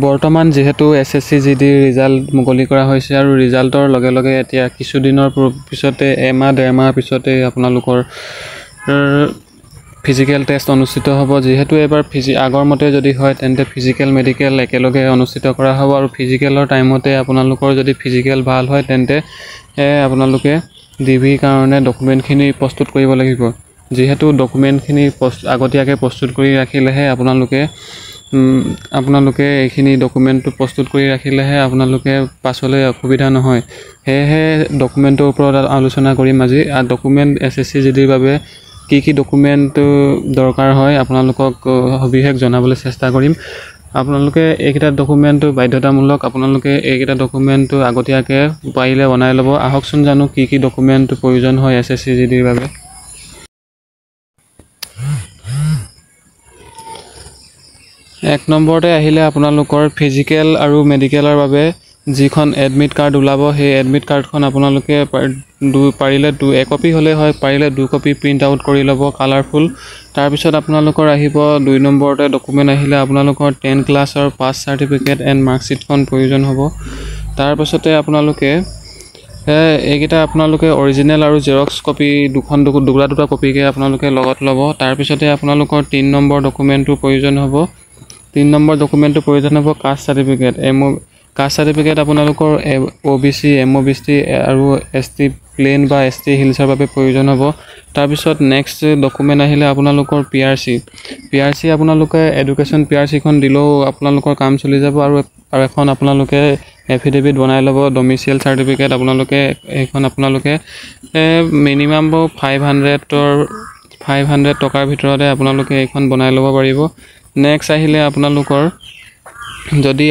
বৰ্তমান যেহেতু SSC GD result মুকলি কৰা হৈছে আৰু ৰিজাল্টৰ লগে লগে এতিয়া কিছুদিনৰ পিছতে এমাহ ডেৰ মাহ পিছতে আপোনালোকৰ ফিজিক্যাল টেষ্ট অনুষ্ঠিত হ'ব। যেহেতু এবাৰ আগৰ মতে যদি হয় তেন্তে ফিজিক্যাল মেডিকেল একেলগে অনুষ্ঠিত কৰা হ'ব আৰু ফিজিক্যালৰ টাইমতে আপোনালোকৰ যদি ফিজিক্যাল ভাল হয় তেন্তে আপোনালোকে ডিভিৰ কাৰণে ডকুমেণ্টখিনি প্ৰস্তুত কৰিব লাগিব। যেহেতু ডকুমেণ্টখিনি আগতীয়াকৈ প্ৰস্তুত কৰি ৰাখিলেহে আপোনালোকে এইখিনি ডকুমেণ্টটো প্ৰস্তুত কৰি ৰাখিলেহে আপোনালোকে পাছলৈ অসুবিধা নহয়। সেয়েহে ডকুমেণ্টৰ ওপৰত আলোচনা কৰিম আজি। ডকুমেণ্ট SSC GDৰ বাবে কি ডকুমেণ্ট দৰকাৰ হয় আপোনালোকক সবিশেষ জনাবলৈ চেষ্টা কৰিম। আপোনালোকে এইকেইটা ডকুমেণ্টটো বাধ্যতামূলক। আপোনালোকে এইকেইটা ডকুমেণ্টটো আগতীয়াকৈ পাৰিলে বনাই ল'ব। আহকচোন জানো কি ডকুমেণ্ট প্ৰয়োজন হয় SSC GDৰ বাবে। এক নম্বৰতে আহিলে আপোনালোকৰ ফিজিক্যাল আৰু মেডিকেলৰ বাবে যিখন এডমিট কাৰ্ড ওলাব, সেই এডমিট কাৰ্ডখন আপোনালোকে পাৰিলে একপি হ'লে হয়, পাৰিলে 2 কপি প্ৰিণ্ট আউট কৰি ল'ব কালাৰফুল। তাৰপিছত আপোনালোকৰ আহিব 2 নম্বৰতে ডকুমেণ্ট আহিলে আপোনালোকৰ 10 ক্লাছৰ পাছ চাৰ্টিফিকেট এণ্ড মাৰ্কশ্বিটখন প্ৰয়োজন হ'ব। তাৰপিছতে আপোনালোকে এইকেইটা আপোনালোকে অৰিজিনেল আৰু জেৰক্স কপি দুটা কপিকে আপোনালোকে লগত ল'ব। তাৰপিছতে আপোনালোকৰ 3 নম্বৰ ডকুমেণ্টটোৰ প্ৰয়োজন হ'ব। 3 নম্বৰ ডকুমেণ্টটো প্ৰয়োজন হ'ব কাষ্ট চাৰ্টিফিকেট। কাষ্ট চাৰ্টিফিকেট আপোনালোকৰ OBC, MOBC আৰু ST প্লেন বা ST হিলছৰ বাবে প্ৰয়োজন হ'ব। তাৰপিছত নেক্সট ডকুমেণ্ট আহিলে আপোনালোকৰ PRC আপোনালোকে এডুকেশ্যন PRCখন দিলেও আপোনালোকৰ কাম চলি যাব আৰু এখন আপোনালোকে এফিডেভিট বনাই ল'ব। ডমিচিয়েল চাৰ্টিফিকেট এইখন আপোনালোকে মিনিমাম 500 টকাৰ ভিতৰতে আপোনালোকে এইখন বনাই ল'ব পাৰিব। নেক্সট আহিলে আপোনালোকৰ যদি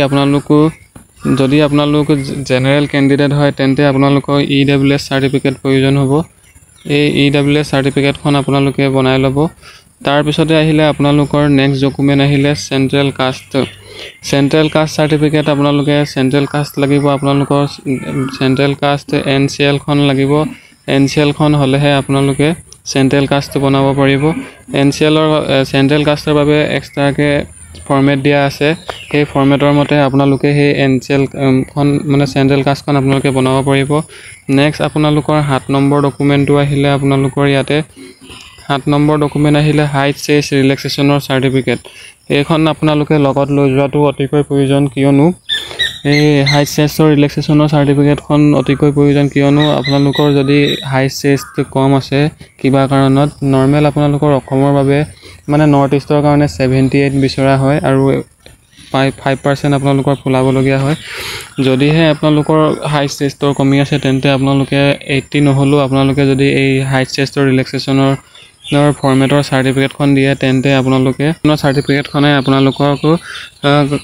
আপোনালোক জেনেৰেল কেণ্ডিডেট হয় তেন্তে আপোনালোকৰ EWS চাৰ্টিফিকেট প্ৰয়োজন হ'ব। এই EWS চাৰ্টিফিকেটখন আপোনালোকে বনাই ল'ব। তাৰপিছতে আহিলে আপোনালোকৰ নেক্সট ডকুমেণ্ট আহিলে চেণ্ট্ৰেল কাষ্ট চাৰ্টিফিকেট। আপোনালোকে চেণ্ট্ৰেল কাষ্ট লাগিব। আপোনালোকৰ চেণ্ট্ৰেল কাষ্ট NCLখন লাগিব। NCLখন হ'লেহে আপোনালোকে চেণ্ট্ৰেল কাষ্টটো বনাব পাৰিব। চেণ্ট্ৰেল কাষ্টৰ বাবে এক্সট্ৰাকৈ ফৰ্মেট দিয়া আছে। সেই ফৰ্মেটৰ মতে আপোনালোকে সেই NCLখন মানে চেণ্ট্ৰেল কাষ্টখন আপোনালোকে বনাব পাৰিব। নেক্সট আপোনালোকৰ 7 নম্বৰ ডকুমেণ্টটো আহিলে আপোনালোকৰ ইয়াতে 7 নম্বৰ ডকুমেণ্ট আহিলে হাইট চেজ ৰিলেক্সেশ্যনৰ চাৰ্টিফিকেট। এইখন আপোনালোকে লগত লৈ যোৱাটো অতিকৈ প্ৰয়োজন, কিয়নো এই হাইট চেজৰ ৰিলেক্সেশ্যনৰ চাৰ্টিফিকেটখন অতিকৈ প্ৰয়োজন, কিয়নো আপোনালোকৰ যদি হাইট চেজটো কম আছে কিবা কাৰণত, নৰ্মেল আপোনালোকৰ অসমৰ বাবে মানে নৰ্থ ইষ্টৰ কাৰণে 78 বিচৰা হয় আৰু 5% আপোনালোকৰ ফুলাবলগীয়া হয়। যদিহে আপোনালোকৰ হাইট চেষ্টৰ কমি আছে তেন্তে আপোনালোকে 80 নহ'লেও আপোনালোকে যদি এই হাইট চেষ্টৰ ৰিলেক্সেশ্যনৰ ফৰ্মেটৰ চাৰ্টিফিকেটখন দিয়ে তেন্তে আপোনালোকে চাৰ্টিফিকেটখনে আপোনালোককো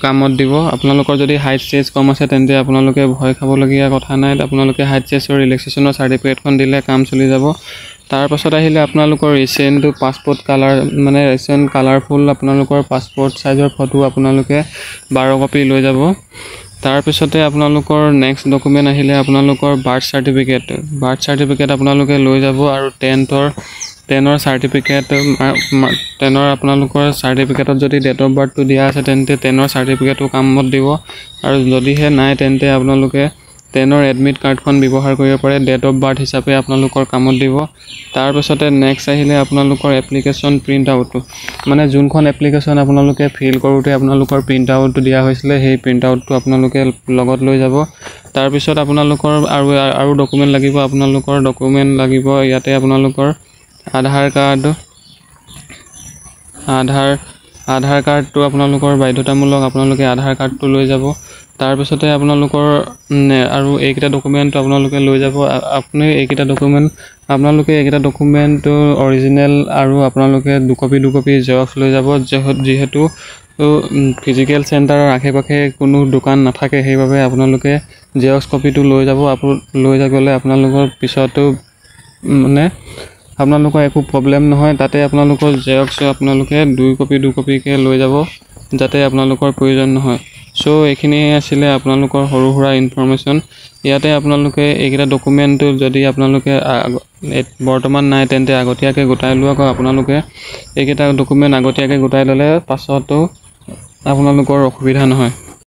কামত দিব। আপোনালোকৰ যদি হাইট চেজ কম আছে তেন্তে আপোনালোকে ভয় খাবলগীয়া কথা নাই। আপোনালোকে হাইট চেষ্টৰ ৰিলেক্সেশ্যনৰ চাৰ্টিফিকেটখন দিলে কাম চলি যাব। তাৰপাছত আহিলে আপোনালোকৰ ৰিচেণ্ট পাছপোৰ্ট কালাৰফুল আপোনালোকৰ পাছপোৰ্ট চাইজৰ ফটো আপোনালোকে 12 কপি লৈ যাব। তাৰপিছতে আপোনালোকৰ নেক্সট ডকুমেণ্ট আহিলে আপোনালোকৰ বাৰ্থ চাৰ্টিফিকেট আপোনালোকে লৈ যাব আৰু 10ৰ চাৰ্টিফিকেট 10ৰ আপোনালোকৰ চাৰ্টিফিকেটত যদি ডেট অফ বাৰ্থটো দিয়া আছে তেন্তে 10ৰ চাৰ্টিফিকেটো কামত দিব আৰু যদিহে নাই তেন্তে আপোনালোকে 10ৰ এডমিট কাৰ্ডখন ব্যৱহাৰ কৰিব পাৰে। ডেট অফ বাৰ্থ হিচাপে আপোনালোকৰ কামত দিব। তাৰপিছতে নেক্সট আহিলে আপোনালোকৰ এপ্লিকেশ্যন প্ৰিণ্ট আউটটো, মানে যোনখন এপ্লিকেশ্যন আপোনালোকে ফিল কৰোঁতে আপোনালোকৰ প্ৰিণ্ট আউটটো দিয়া হৈছিলে সেই প্ৰিণ্ট আউটটো আপোনালোকে লগত লৈ যাব। তাৰপিছত আপোনালোকৰ আৰু ডকুমেণ্ট লাগিব। আপোনালোকৰ ডকুমেণ্ট লাগিব ইয়াতে আপোনালোকৰ আধাৰ কাৰ্ডটো আপোনালোকৰ বাধ্যতামূলক। আপোনালোকে আধাৰ কাৰ্ডটো লৈ যাব। তাৰপিছতে আপোনালোকৰ আৰু এইকেইটা ডকুমেণ্ট আপোনালোকে লৈ যাব। এইকেইটা ডকুমেণ্ট অৰিজিনেল আৰু আপোনালোকে 2 কপি জেৰক্স লৈ যাব। যিহেতু ফিজিকেল চেণ্টাৰৰ আশে-পাশে কোনো দোকান নাথাকে সেইবাবে আপোনালোকে জেৰক্স কপিটো লৈ যাব। লৈ গ'লে আপোনালোকৰ পিছতো মানে আপোনালোকৰ একো প্ৰব্লেম নহয়। তাতে আপোনালোকৰ জেৰক্স আপোনালোকে 2 কপিকে লৈ যাব যাতে আপোনালোকৰ প্ৰয়োজন নহয়। চ' এইখিনিয়ে আছিলে আপোনালোকৰ সৰু সুৰা ইনফৰমেশ্যন। ইয়াতে আপোনালোকে এইকেইটা ডকুমেণ্টটো যদি আপোনালোকে বৰ্তমান নাই তেন্তে আগতীয়াকৈ গোটাই লোৱা। আপোনালোকে এইকেইটা ডকুমেণ্ট আগতীয়াকৈ গোটাই ল'লে পাছতো আপোনালোকৰ অসুবিধা নহয়।